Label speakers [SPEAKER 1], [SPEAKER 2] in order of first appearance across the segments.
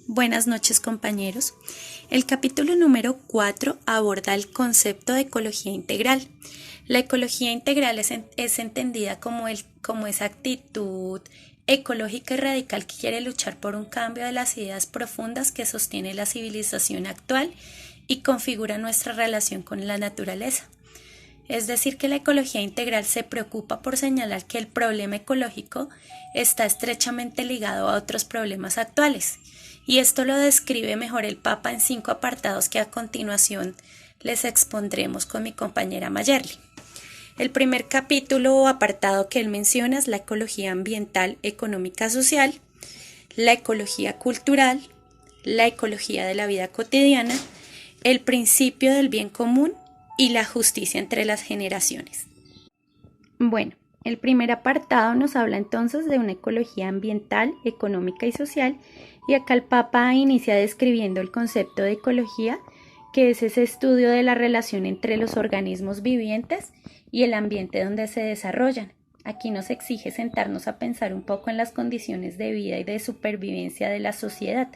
[SPEAKER 1] Buenas noches, compañeros. El capítulo número 4 aborda el concepto de ecología integral. La ecología integral es entendida como esa actitud ecológica y radical que quiere luchar por un cambio de las ideas profundas que sostiene la civilización actual y configura nuestra relación con la naturaleza. Es decir, que la ecología integral se preocupa por señalar que el problema ecológico está estrechamente ligado a otros problemas actuales, y esto lo describe mejor el Papa en 5 apartados que a continuación les expondremos con mi compañera Mayerly. El primer capítulo o apartado que él menciona es la ecología ambiental, económica, social, la ecología cultural, la ecología de la vida cotidiana, el principio del bien común y la justicia entre las generaciones. Bueno, el primer apartado nos habla entonces de una ecología ambiental, económica y social, y acá el Papa inicia describiendo el concepto de ecología, que es ese estudio de la relación entre los organismos vivientes y el ambiente donde se desarrollan. Aquí nos exige sentarnos a pensar un poco en las condiciones de vida y de supervivencia de la sociedad.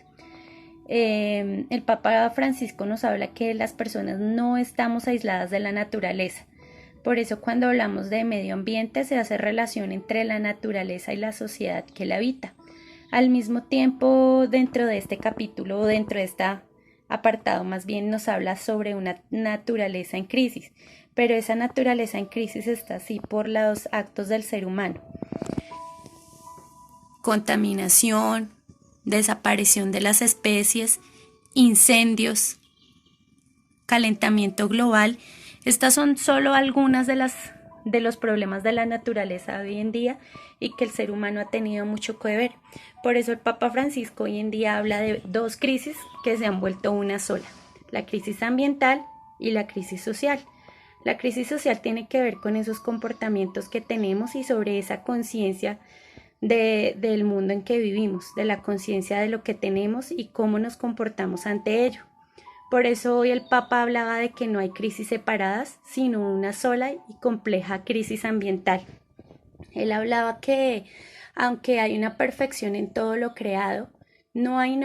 [SPEAKER 1] El Papa Francisco nos habla que las personas no estamos aisladas de la naturaleza. Por eso cuando hablamos de medio ambiente se hace relación entre la naturaleza y la sociedad que la habita. Al mismo tiempo, dentro de este capítulo o dentro de este apartado más bien nos habla sobre una naturaleza en crisis, pero esa naturaleza en crisis está así por los actos del ser humano. Contaminación, desaparición de las especies, incendios, calentamiento global. Estas son solo algunas de los problemas de la naturaleza hoy en día y que el ser humano ha tenido mucho que ver. Por eso el Papa Francisco hoy en día habla de 2 crisis que se han vuelto una sola: la crisis ambiental y la crisis social. La crisis social tiene que ver con esos comportamientos que tenemos y sobre esa conciencia del mundo en que vivimos, de la conciencia de lo que tenemos y cómo nos comportamos ante ello. Por eso hoy el Papa hablaba de que no hay crisis separadas, sino una sola y compleja crisis ambiental. Él hablaba que aunque hay una perfección en todo lo creado, no hay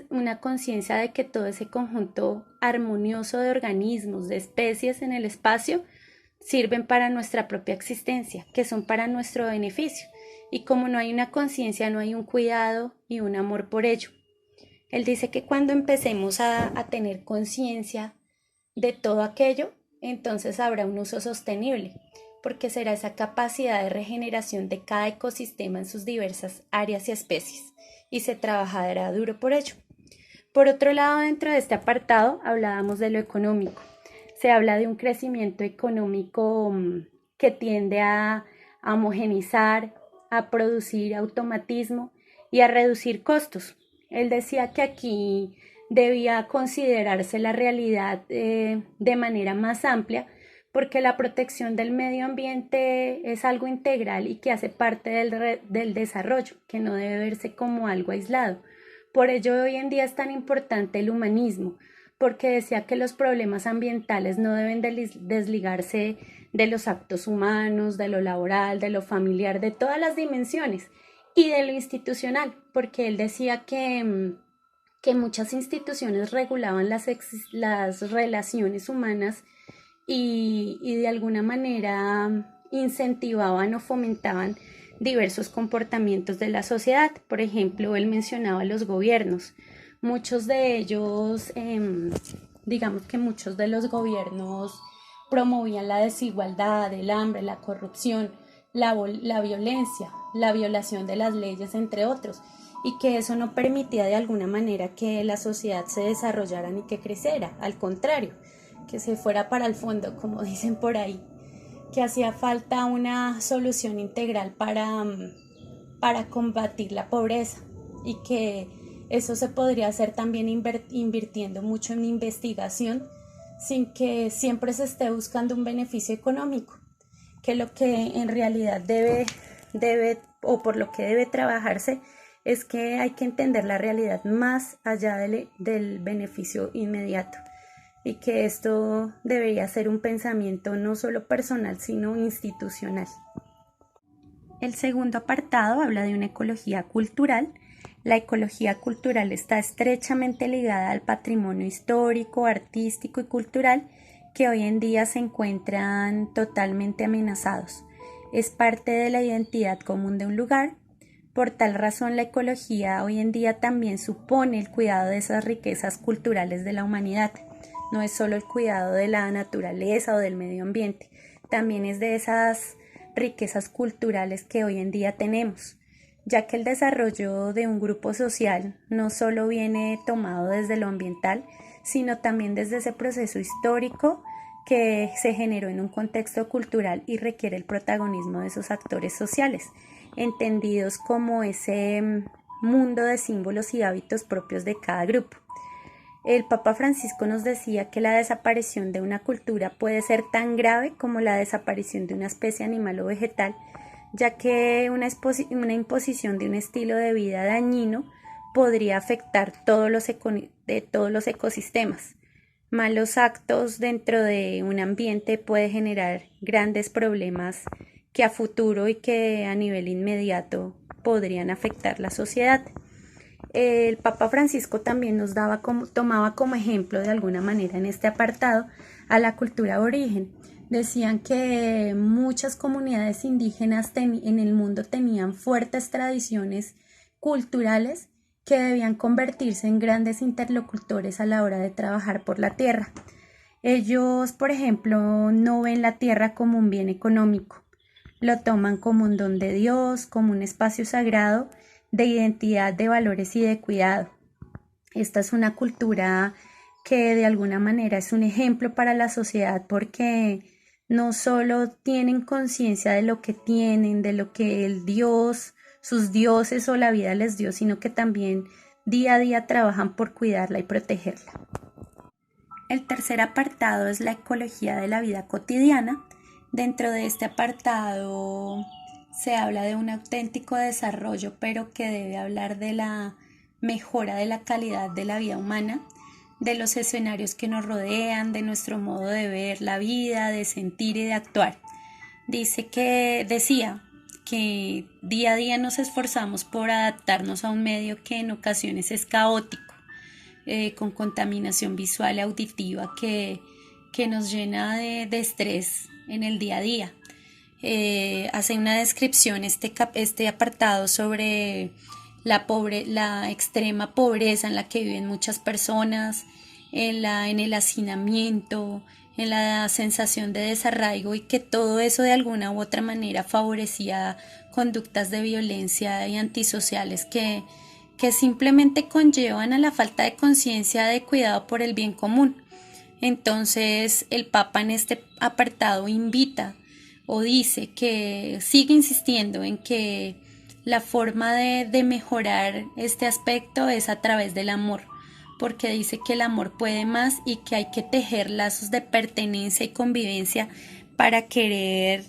[SPEAKER 1] una conciencia de que todo ese conjunto armonioso de organismos, de especies en el espacio, sirven para nuestra propia existencia, que son para nuestro beneficio. Y como no hay una conciencia, no hay un cuidado y un amor por ello. Él dice que cuando empecemos a tener conciencia de todo aquello, entonces habrá un uso sostenible, porque será esa capacidad de regeneración de cada ecosistema en sus diversas áreas y especies, y se trabajará duro por ello. Por otro lado, dentro de este apartado hablábamos de lo económico. Se habla de un crecimiento económico que tiende a homogenizar, a producir automatismo y a reducir costos. Él decía que aquí debía considerarse la realidad de manera más amplia, porque la protección del medio ambiente es algo integral y que hace parte del desarrollo, que no debe verse como algo aislado. Por ello hoy en día es tan importante el humanismo, porque decía que los problemas ambientales no deben desligarse de los actos humanos, de lo laboral, de lo familiar, de todas las dimensiones y de lo institucional, porque él decía que muchas instituciones regulaban las relaciones humanas y de alguna manera incentivaban o fomentaban diversos comportamientos de la sociedad. Por ejemplo, él mencionaba los gobiernos. Muchos de ellos, digamos que muchos de los gobiernos promovían la desigualdad, el hambre, la corrupción, la violencia, la violación de las leyes, entre otros, y que eso no permitía de alguna manera que la sociedad se desarrollara ni que creciera, al contrario, que se fuera para el fondo, como dicen por ahí, que hacía falta una solución integral para combatir la pobreza y que eso se podría hacer también invirtiendo mucho en investigación sin que siempre se esté buscando un beneficio económico, que lo que en realidad debe o por lo que debe trabajarse es que hay que entender la realidad más allá del beneficio inmediato y que esto debería ser un pensamiento no solo personal sino institucional. El segundo apartado habla de una ecología cultural. La ecología cultural está estrechamente ligada al patrimonio histórico, artístico y cultural que hoy en día se encuentran totalmente amenazados. Es parte de la identidad común de un lugar. Por tal razón, la ecología hoy en día también supone el cuidado de esas riquezas culturales de la humanidad. No es solo el cuidado de la naturaleza o del medio ambiente, también es de esas riquezas culturales que hoy en día tenemos, ya que el desarrollo de un grupo social no solo viene tomado desde lo ambiental, sino también desde ese proceso histórico que se generó en un contexto cultural y requiere el protagonismo de esos actores sociales, entendidos como ese mundo de símbolos y hábitos propios de cada grupo. El Papa Francisco nos decía que la desaparición de una cultura puede ser tan grave como la desaparición de una especie animal o vegetal, ya que una imposición de un estilo de vida dañino podría afectar todos los ecosistemas. Malos actos dentro de un ambiente puede generar grandes problemas que a futuro y que a nivel inmediato podrían afectar la sociedad. El Papa Francisco también tomaba como ejemplo de alguna manera en este apartado a la cultura aborigen. Decían que muchas comunidades indígenas en el mundo tenían fuertes tradiciones culturales que debían convertirse en grandes interlocutores a la hora de trabajar por la tierra. Ellos, por ejemplo, no ven la tierra como un bien económico, lo toman como un don de Dios, como un espacio sagrado de identidad, de valores y de cuidado. Esta es una cultura que de alguna manera es un ejemplo para la sociedad porque no solo tienen conciencia de lo que tienen, de lo que el Dios, sus dioses o la vida les dio, sino que también día a día trabajan por cuidarla y protegerla. El tercer apartado es la ecología de la vida cotidiana. Dentro de este apartado se habla de un auténtico desarrollo, pero que debe hablar de la mejora de la calidad de la vida humana, de los escenarios que nos rodean, de nuestro modo de ver la vida, de sentir y de actuar. Decía que día a día nos esforzamos por adaptarnos a un medio que en ocasiones es caótico, con contaminación visual y auditiva que nos llena de estrés en el día a día. Hace una descripción este apartado sobre la extrema pobreza en la que viven muchas personas, en el hacinamiento, en la sensación de desarraigo, y que todo eso de alguna u otra manera favorecía conductas de violencia y antisociales que simplemente conllevan a la falta de conciencia de cuidado por el bien común. Entonces el Papa en este apartado invita o dice que sigue insistiendo en que la forma de mejorar este aspecto es a través del amor, porque dice que el amor puede más y que hay que tejer lazos de pertenencia y convivencia para querer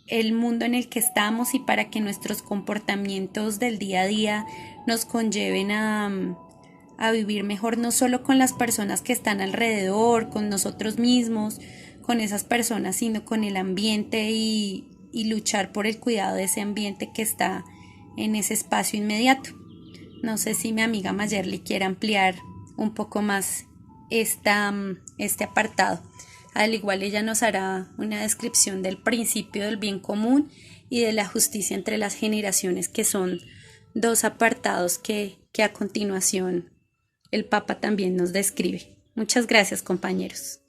[SPEAKER 1] el mundo en el que estamos y para que nuestros comportamientos del día a día nos conlleven a vivir mejor, no solo con las personas que están alrededor, con nosotros mismos, con esas personas, sino con el ambiente y luchar por el cuidado de ese ambiente que está en ese espacio inmediato. No sé si mi amiga Mayerly quiere ampliar un poco más este apartado. Al igual ella nos hará una descripción del principio del bien común y de la justicia entre las generaciones, que son dos apartados que a continuación el Papa también nos describe. Muchas gracias, compañeros.